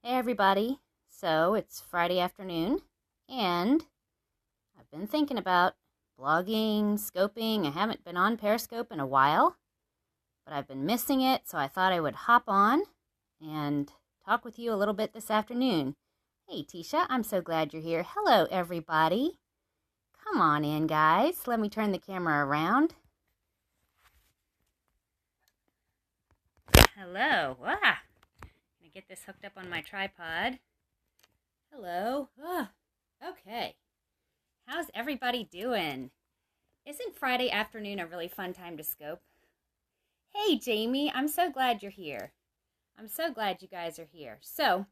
Hey everybody, so it's Friday afternoon and I've been thinking about blogging, scoping. I haven't been on Periscope in a while, but I've been missing it, so I thought I would hop on and talk with you a little bit this afternoon. Hey Tisha, I'm so glad you're here. Hello everybody. Come on in guys, let me turn the camera around. Hello. Get this hooked up on my tripod. Hello. Okay. How's everybody doing? Isn't Friday afternoon a really fun time to scope? Hey, Jamie, I'm so glad you're here. I'm so glad you guys are here. So,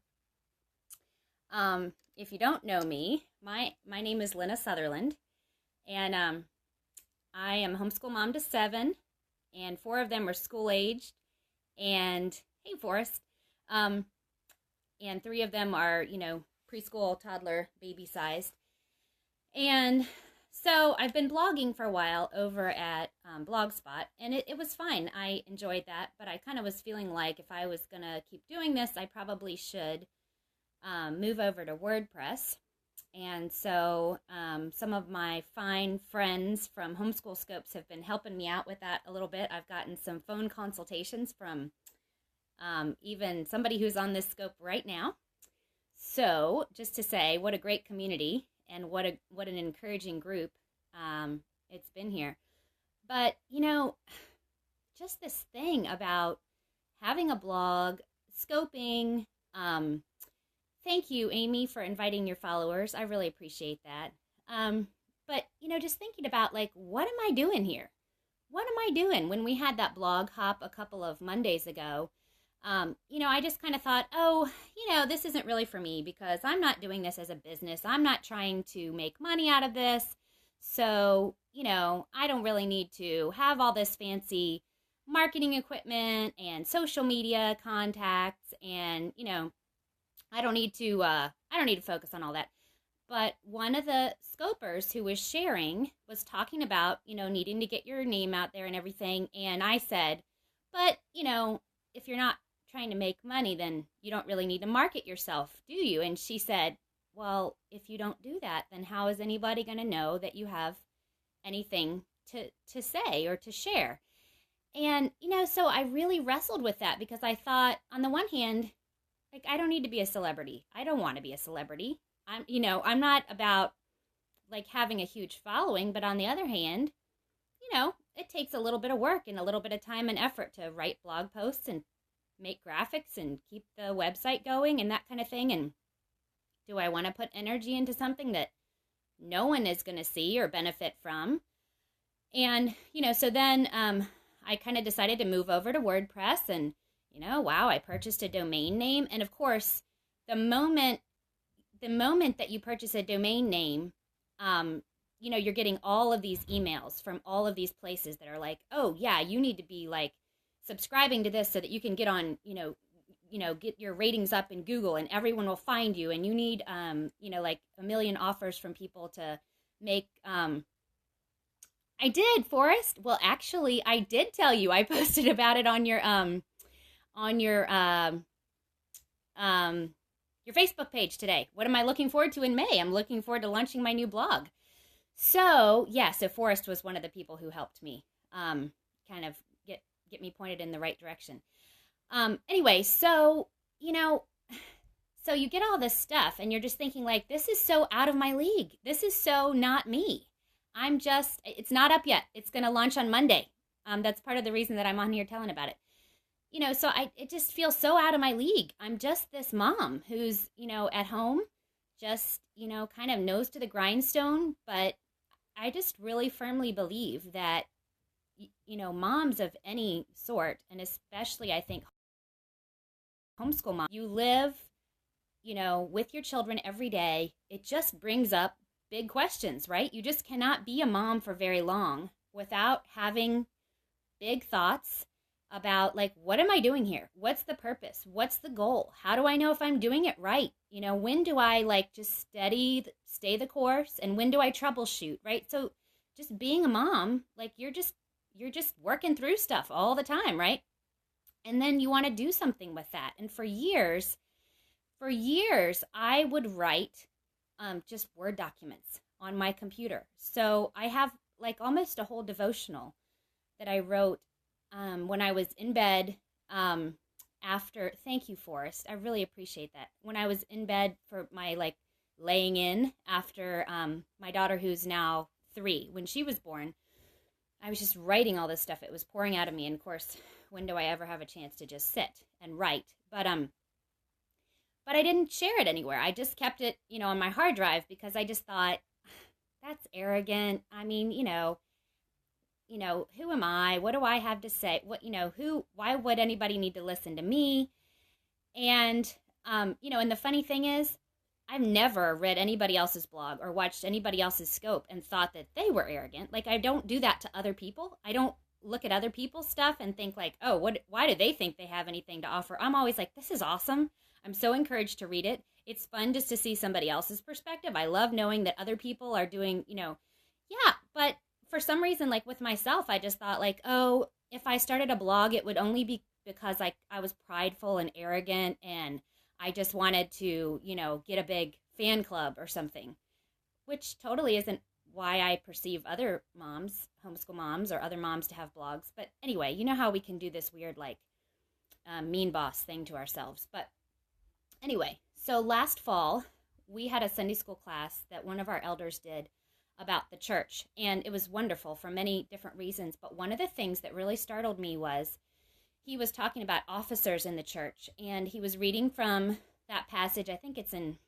if you don't know me, my name is Lena Sutherland, and I am homeschool mom to 7, and 4 of them are school-aged, and hey, Forrest. And 3 of them are, preschool, toddler, baby-sized. And so I've been blogging for a while over at Blogspot, and it was fine. I enjoyed that, but I kind of was feeling like if I was going to keep doing this, I probably should move over to WordPress. And so some of my fine friends from Homeschool Scopes have been helping me out with that a little bit. I've gotten some phone consultations from even somebody who's on this scope right now. So just to say, what a great community and what an encouraging group it's been here. But, just this thing about having a blog, scoping. Thank you, Amy, for inviting your followers. I really appreciate that. But, just thinking about, what am I doing here? What am I doing? When we had that blog hop a couple of Mondays ago, I just kind of thought, this isn't really for me because I'm not doing this as a business. I'm not trying to make money out of this. So, I don't really need to have all this fancy marketing equipment and social media contacts. And, I don't need to focus on all that. But one of the scopers who was sharing was talking about, needing to get your name out there and everything. And I said, but, if you're not trying to make money, then you don't really need to market yourself, do you? And she said, well, if you don't do that, then how is anybody going to know that you have anything to say or to share? And, so I really wrestled with that because I thought, on the one hand, I don't need to be a celebrity. I don't want to be a celebrity. I'm not about, having a huge following, but on the other hand, it takes a little bit of work and a little bit of time and effort to write blog posts and make graphics and keep the website going and that kind of thing. And do I want to put energy into something that no one is going to see or benefit from? And, so then I kind of decided to move over to WordPress and, wow, I purchased a domain name. And of course, the moment that you purchase a domain name, you're getting all of these emails from all of these places that are like, oh yeah, you need to be subscribing to this so that you can get on, get your ratings up in Google and everyone will find you. And you need, a million offers from people to make, I did, Forrest. Well, actually, I did tell you. I posted about it on your Facebook page today. What am I looking forward to in May? I'm looking forward to launching my new blog. So Forrest was one of the people who helped me kind of get me pointed in the right direction. Anyway, so you get all this stuff and you're just thinking this is so out of my league. This is so not me. It's not up yet. It's going to launch on Monday. That's part of the reason that I'm on here telling about it. So it just feels so out of my league. I'm just this mom who's, at home, just, kind of nose to the grindstone. But I just really firmly believe that, moms of any sort, and especially I think homeschool moms, you live, with your children every day. It just brings up big questions, right? You just cannot be a mom for very long without having big thoughts about what am I doing here? What's the purpose? What's the goal? How do I know if I'm doing it right? When do I just stay the course, and when do I troubleshoot, right? So just being a mom, you're just working through stuff all the time, right? And then you want to do something with that. And for years, for years, I would write just Word documents on my computer. So I have like almost a whole devotional that I wrote when I was in bed after. Thank you, Forrest. I really appreciate that. When I was in bed for my like laying in after my daughter, who's now 3, when she was born, I was just writing all this stuff. It was pouring out of me. And of course, when do I ever have a chance to just sit and write? But I didn't share it anywhere. I just kept it, on my hard drive because I just thought, that's arrogant. I mean, who am I? What do I have to say? Why would anybody need to listen to me? And, and the funny thing is, I've never read anybody else's blog or watched anybody else's scope and thought that they were arrogant. Like, I don't do that to other people. I don't look at other people's stuff and think like, oh, why do they think they have anything to offer? I'm always like, this is awesome. I'm so encouraged to read it. It's fun just to see somebody else's perspective. I love knowing that other people are doing, but for some reason, like with myself, I just thought like, oh, if I started a blog, it would only be because I was prideful and arrogant and I just wanted to, get a big fan club or something, which totally isn't why I perceive other moms, homeschool moms or other moms to have blogs. But anyway, you know how we can do this weird, like mean boss thing to ourselves. But anyway, so last fall, we had a Sunday school class that one of our elders did about the church, and it was wonderful for many different reasons. But one of the things that really startled me was he was talking about officers in the church, and he was reading from that passage. I think it's in,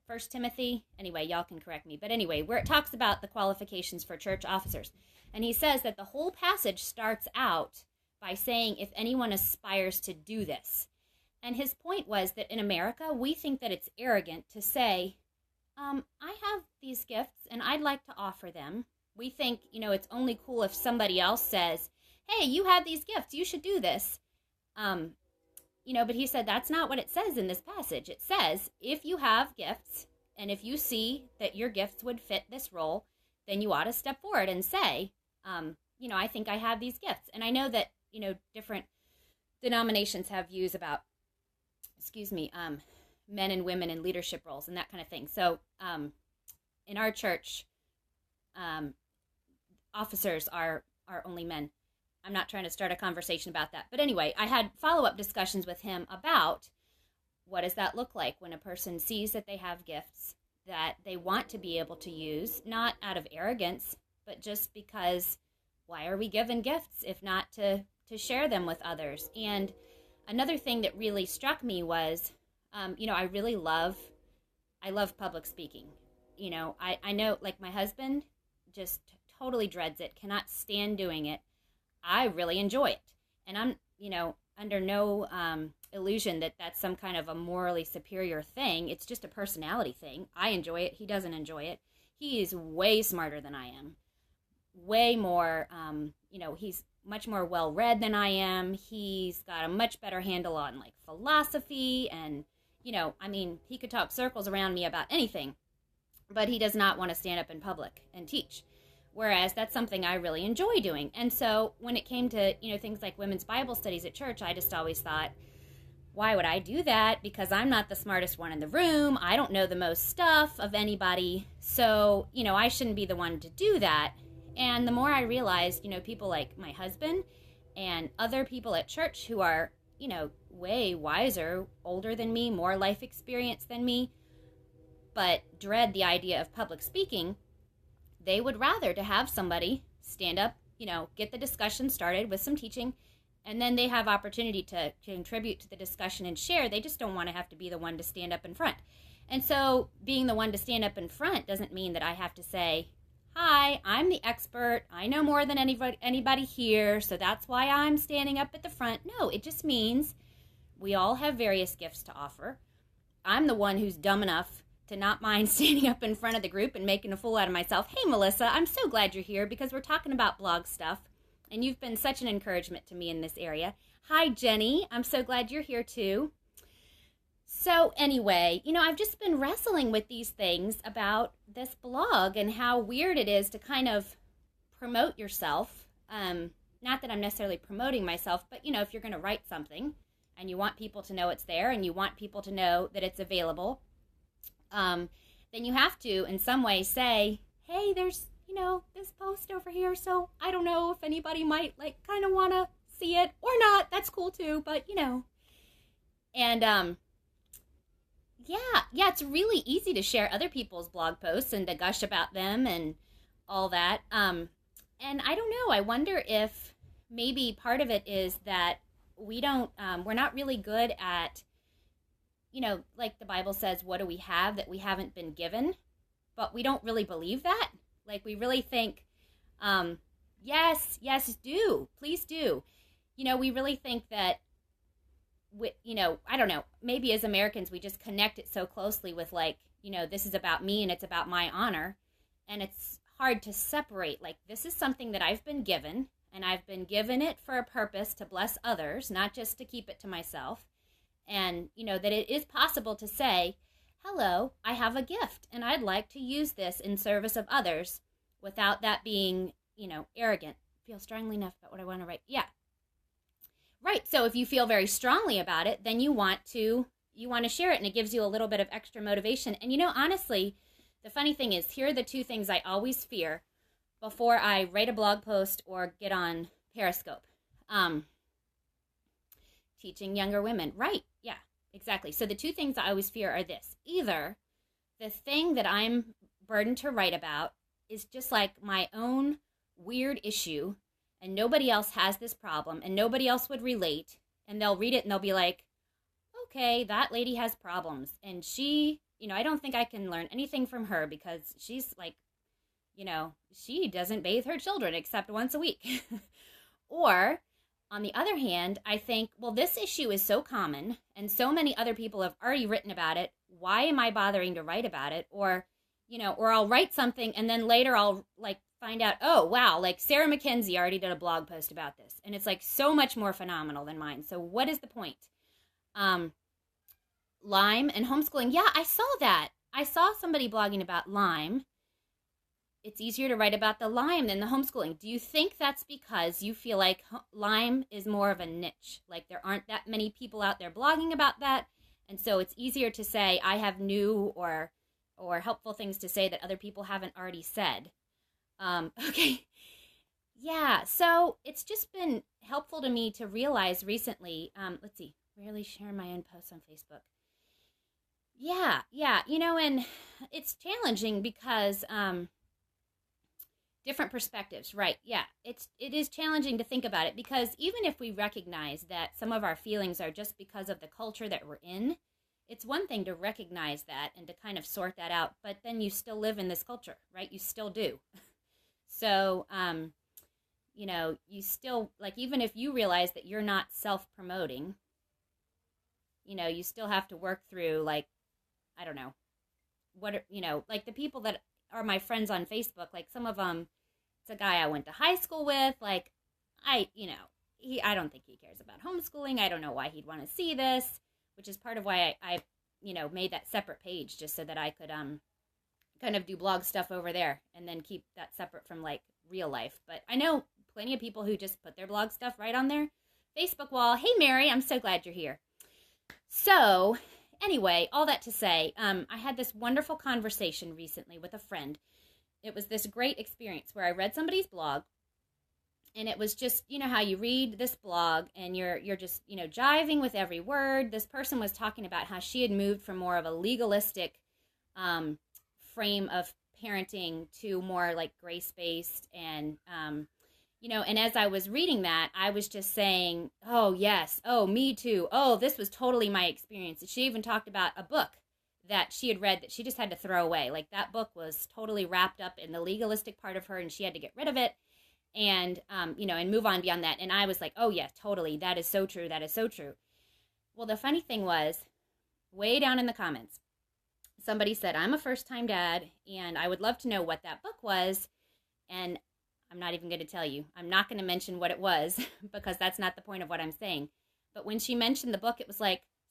1 Timothy? Anyway, y'all can correct me. But anyway, where it talks about the qualifications for church officers. And he says that the whole passage starts out by saying, if anyone aspires to do this. And his point was that in America, we think that it's arrogant to say, I have these gifts and I'd like to offer them. We think, it's only cool if somebody else says, hey, you have these gifts, you should do this. But he said that's not what it says in this passage. It says, if you have gifts and if you see that your gifts would fit this role, then you ought to step forward and say, I think I have these gifts. And I know that, different denominations have views about, men and women in leadership roles and that kind of thing. So in our church, officers are only men. I'm not trying to start a conversation about that. But anyway, I had follow-up discussions with him about what does that look like when a person sees that they have gifts that they want to be able to use, not out of arrogance, but just because why are we given gifts if not to share them with others? And another thing that really struck me was, I love public speaking. I know, like, my husband just totally dreads it, cannot stand doing it. I really enjoy it. And I'm, under no illusion that that's some kind of a morally superior thing. It's just a personality thing. I enjoy it. He doesn't enjoy it. He is way smarter than I am. Way more, he's much more well-read than I am. He's got a much better handle on, like, philosophy and, he could talk circles around me about anything, but he does not want to stand up in public and teach. Whereas that's something I really enjoy doing. And so when it came to, things like women's Bible studies at church, I just always thought, why would I do that? Because I'm not the smartest one in the room. I don't know the most stuff of anybody. So, I shouldn't be the one to do that. And the more I realized, people like my husband and other people at church who are, way wiser, older than me, more life experience than me, but dread the idea of public speaking, they would rather to have somebody stand up, get the discussion started with some teaching, and then they have opportunity to contribute to the discussion and share. They just don't want to have to be the one to stand up in front. And so being the one to stand up in front doesn't mean that I have to say, hi, I'm the expert. I know more than anybody here, so that's why I'm standing up at the front. No, it just means we all have various gifts to offer. I'm the one who's dumb enough to not mind standing up in front of the group and making a fool out of myself. Hey, Melissa, I'm so glad you're here because we're talking about blog stuff, and you've been such an encouragement to me in this area. Hi, Jenny. I'm so glad you're here, too. So anyway, I've just been wrestling with these things about this blog and how weird it is to kind of promote yourself. Not that I'm necessarily promoting myself, but, if you're going to write something, and you want people to know it's there, and you want people to know that it's available, then you have to, in some way, say, hey, there's, this post over here, so I don't know if anybody might, kind of want to see it or not. That's cool, too, but, And, yeah, it's really easy to share other people's blog posts and to gush about them and all that. And I don't know, I wonder if maybe part of it is that we're not really good at, like the Bible says, what do we have that we haven't been given? But we don't really believe that. Like, we really think, yes, do, please do. We really think that, I don't know, maybe as Americans, we just connect it so closely with this is about me and it's about my honor. And it's hard to separate, this is something that I've been given, and I've been given it for a purpose to bless others, not just to keep it to myself. And, that it is possible to say, hello, I have a gift, and I'd like to use this in service of others without that being, arrogant. Feel strongly enough about what I want to write. Yeah. Right. So if you feel very strongly about it, then you want to share it, and it gives you a little bit of extra motivation. And, honestly, the funny thing is, here are the two things I always fear before I write a blog post or get on Periscope. Teaching younger women. Right. Yeah, exactly. So the two things I always fear are this. Either the thing that I'm burdened to write about is just like my own weird issue, and nobody else has this problem, and nobody else would relate, and they'll read it and they'll be like, okay, that lady has problems, and she, I don't think I can learn anything from her because she's like, she doesn't bathe her children except once a week. Or, on the other hand, I think, well, this issue is so common and so many other people have already written about it. Why am I bothering to write about it? Or, or I'll write something and then later I'll find out, oh, wow, Sarah McKenzie already did a blog post about this. And it's so much more phenomenal than mine. So what is the point? Lyme and homeschooling. Yeah, I saw that. I saw somebody blogging about Lyme. It's easier to write about the Lyme than the homeschooling. Do you think that's because you feel like Lyme is more of a niche? There aren't that many people out there blogging about that, and so it's easier to say I have new or helpful things to say that other people haven't already said. Okay. Yeah, so it's just been helpful to me to realize recently, let's see, rarely share my own posts on Facebook. Yeah, and it's challenging because, different perspectives, right? Yeah, it is challenging to think about it because even if we recognize that some of our feelings are just because of the culture that we're in, it's one thing to recognize that and to kind of sort that out, but then you still live in this culture, right? You still do. So, you still, even if you realize that you're not self-promoting, you still have to work through, I don't know, the people that are my friends on Facebook, some of them, it's a guy I went to high school with, I don't think he cares about homeschooling. I don't know why he'd want to see this, which is part of why I made that separate page just so that I could, kind of do blog stuff over there and then keep that separate from real life. But I know plenty of people who just put their blog stuff right on their Facebook wall. Hey, Mary, I'm so glad you're here. So anyway, all that to say, I had this wonderful conversation recently with a friend. It was this great experience where I read somebody's blog, and it was just, how you read this blog and you're just, jiving with every word. This person was talking about how she had moved from more of a legalistic frame of parenting to more grace-based and, and as I was reading that, I was just saying, oh, yes, oh, me too, oh, this was totally my experience. She even talked about a book that she had read that she just had to throw away. That book was totally wrapped up in the legalistic part of her, and she had to get rid of it and, and move on beyond that. And I was like, oh, yeah, totally, that is so true, that is so true. Well, the funny thing was, way down in the comments, somebody said, I'm a first-time dad, and I would love to know what that book was, and I'm not even going to tell you. I'm not going to mention what it was because that's not the point of what I'm saying. But when she mentioned the book, it was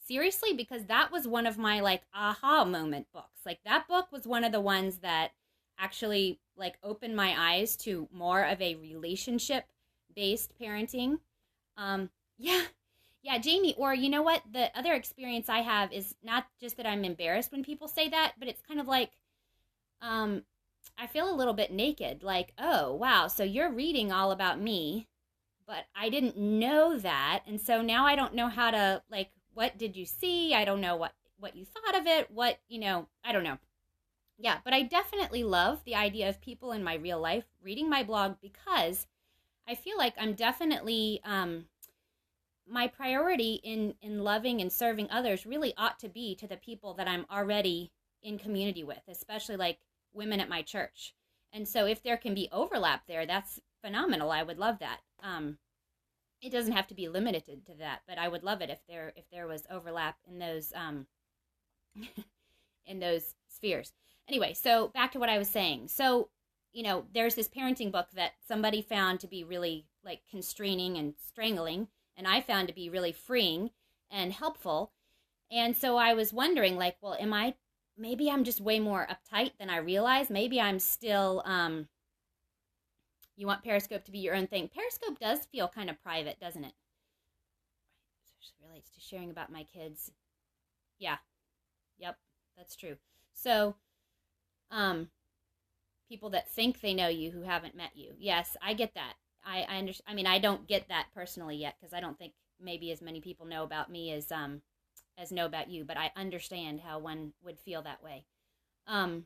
seriously? Because that was one of my aha moment books. That book was one of the ones that actually opened my eyes to more of a relationship-based parenting. Yeah, Yeah, Jamie, or you know what? The other experience I have is not just that I'm embarrassed when people say that, but it's kind of like, um, I feel a little bit naked. Like, oh, wow, so you're reading all about me, but I didn't know that. And so now I don't know how to, like, what did you see? I don't know what you thought of it. I don't know. Yeah, but I definitely love the idea of people in my real life reading my blog because I feel like I'm definitely, my priority in loving and serving others really ought to be to the people that I'm already in community with, especially like women at my church. And so if there can be overlap there, that's phenomenal. I would love that. It doesn't have to be limited to that, but I would love it if there was overlap in those in those spheres. Anyway, so back to what I was saying. So, there's this parenting book that somebody found to be really like constraining and strangling, and I found to be really freeing and helpful. And so I was wondering, like, well, maybe I'm just way more uptight than I realize. Maybe I'm still, you want Periscope to be your own thing. Periscope does feel kind of private, doesn't it? Especially relates to sharing about my kids. Yeah. Yep. That's true. So, people that think they know you who haven't met you. Yes, I get that. I understand. I mean, I don't get that personally yet because I don't think maybe as many people know about me as know about you. But I understand how one would feel that way. Where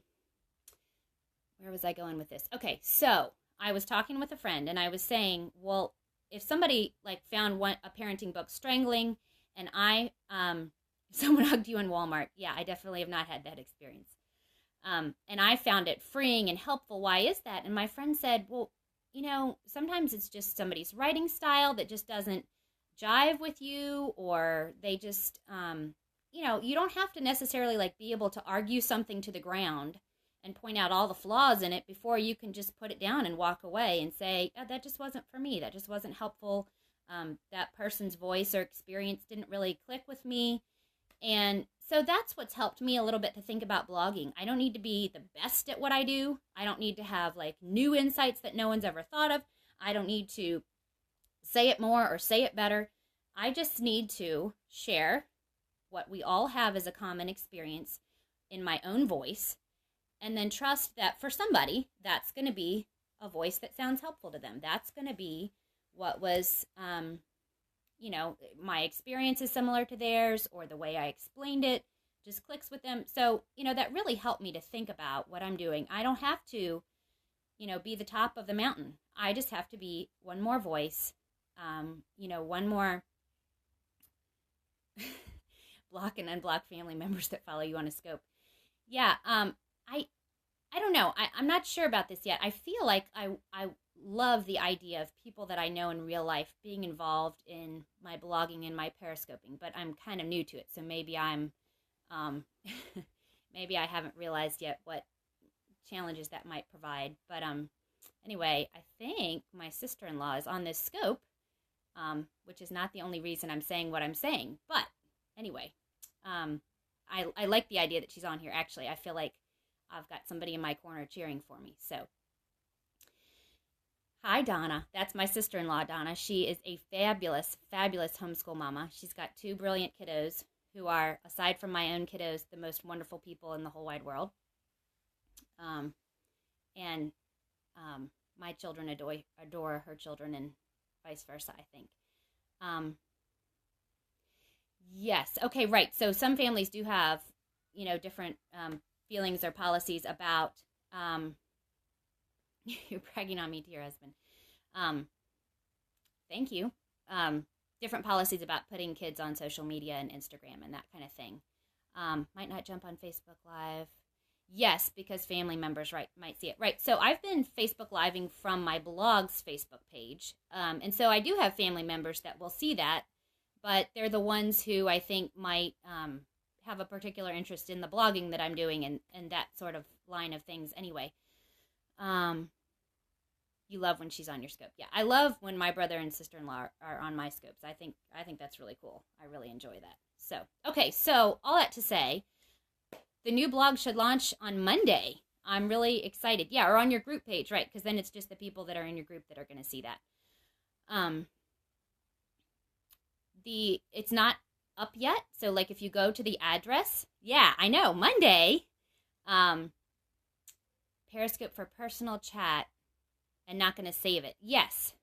was I going with this? Okay, so I was talking with a friend and I was saying, well, if somebody like found a parenting book strangling, and someone hugged you in Walmart. Yeah, I definitely have not had that experience. And I found it freeing and helpful. Why is that? And my friend said, well, sometimes it's just somebody's writing style that just doesn't jive with you, or they just, you don't have to necessarily like be able to argue something to the ground and point out all the flaws in it before you can just put it down and walk away and say, oh, that just wasn't for me. That just wasn't helpful. That person's voice or experience didn't really click with me. And so that's what's helped me a little bit to think about blogging. I don't need to be the best at what I do. I don't need to have like new insights that no one's ever thought of. I don't need to say it more or say it better. I just need to share what we all have as a common experience in my own voice, and then trust that for somebody, that's going to be a voice that sounds helpful to them. That's going to be what was, my experience is similar to theirs, or the way I explained it just clicks with them. So, that really helped me to think about what I'm doing. I don't have to, be the top of the mountain. I just have to be one more voice, one more block and unblock family members that follow you on a scope. Yeah, I don't know. I'm not sure about this yet. I feel like I love the idea of people that I know in real life being involved in my blogging and my periscoping, but I'm kind of new to it, so maybe I'm maybe I haven't realized yet what challenges that might provide. But anyway, I think my sister-in-law is on this scope, which is not the only reason I'm saying what I'm saying. But anyway, I like the idea that she's on here. Actually, I feel like I've got somebody in my corner cheering for me. So, hi, Donna. That's my sister-in-law, Donna. She is a fabulous, fabulous homeschool mama. She's got 2 brilliant kiddos who are, aside from my own kiddos, the most wonderful people in the whole wide world. And my children adore her children, and vice versa, I think. Yes. Okay, right. So some families do have, different feelings or policies about, you're bragging on me to your husband. Thank you. Different policies about putting kids on social media and Instagram and that kind of thing. Might not jump on Facebook Live. Yes, because family members might see it. Right. So I've been Facebook Living from my blog's Facebook page. And so I do have family members that will see that, but they're the ones who I think might have a particular interest in the blogging that I'm doing and that sort of line of things anyway. You love when she's on your scope. Yeah, I love when my brother and sister-in-law are on my scopes. I think that's really cool. I really enjoy that. So, okay, so all that to say, the new blog should launch on Monday. I'm really excited. Yeah, or on your group page, right? Because then it's just the people that are in your group that are going to see that. it's not up yet. So like if you go to the address, yeah, I know, Monday, Periscope for personal chat and not going to save it. Yes.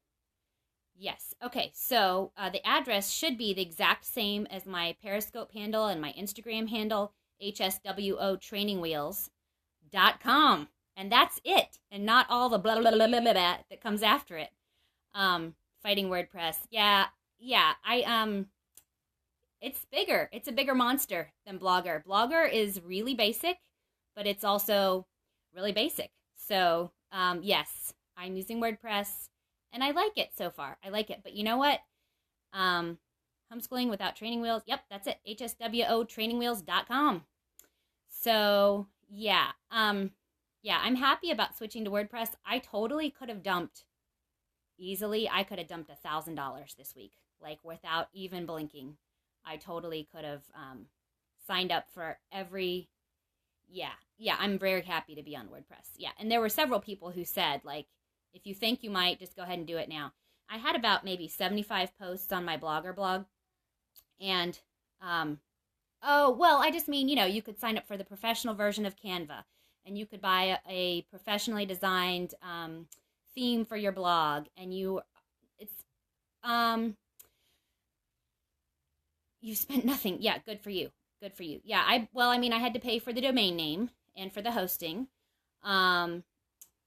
Okay. So the address should be the exact same as my Periscope handle and my Instagram handle, hswotrainingwheels.com. And that's it. And not all the blah, blah, blah, blah, blah, blah that comes after it. Fighting WordPress. Yeah. It's bigger. It's a bigger monster than Blogger. Blogger is really basic, but it's also really basic. So, yes, I'm using WordPress, and I like it so far. I like it. But you know what? Homeschooling without training wheels. Yep, that's it. hswotrainingwheels.com. So, yeah. I'm happy about switching to WordPress. I totally could have dumped easily. I could have dumped $1,000 this week, like without even blinking. I totally could have signed up for every, I'm very happy to be on WordPress. Yeah, and there were several people who said, like, if you think you might, just go ahead and do it now. I had about maybe 75 posts on my Blogger blog, and, I just mean, you could sign up for the professional version of Canva, and you could buy a professionally designed theme for your blog, and you spent nothing. Yeah, good for you. Yeah, I had to pay for the domain name and for the hosting. And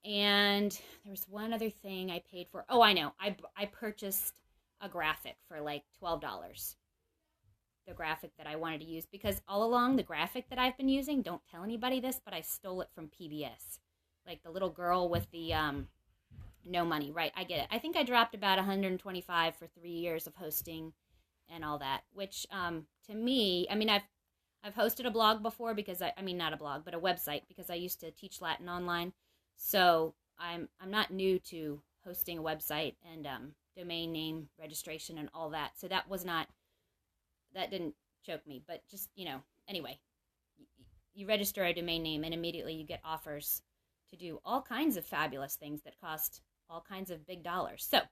there was one other thing I paid for. Oh, I know. I purchased a graphic for like $12. The graphic that I wanted to use, because all along the graphic that I've been using, don't tell anybody this, but I stole it from PBS. Like the little girl with the no money, right? I get it. I think I dropped about $125 for 3 years of hosting and all that, which to me, I've hosted a blog before because not a blog, but a website, because I used to teach Latin online. So I'm not new to hosting a website and domain name registration and all that. So that didn't choke me, but just, anyway, you register a domain name and immediately you get offers to do all kinds of fabulous things that cost all kinds of big dollars. So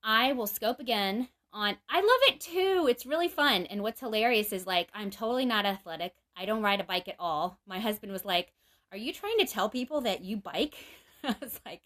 I will scope again I love it too. It's really fun. And what's hilarious is, like, I'm totally not athletic. I don't ride a bike at all. My husband was like, "Are you trying to tell people that you bike?" I was like,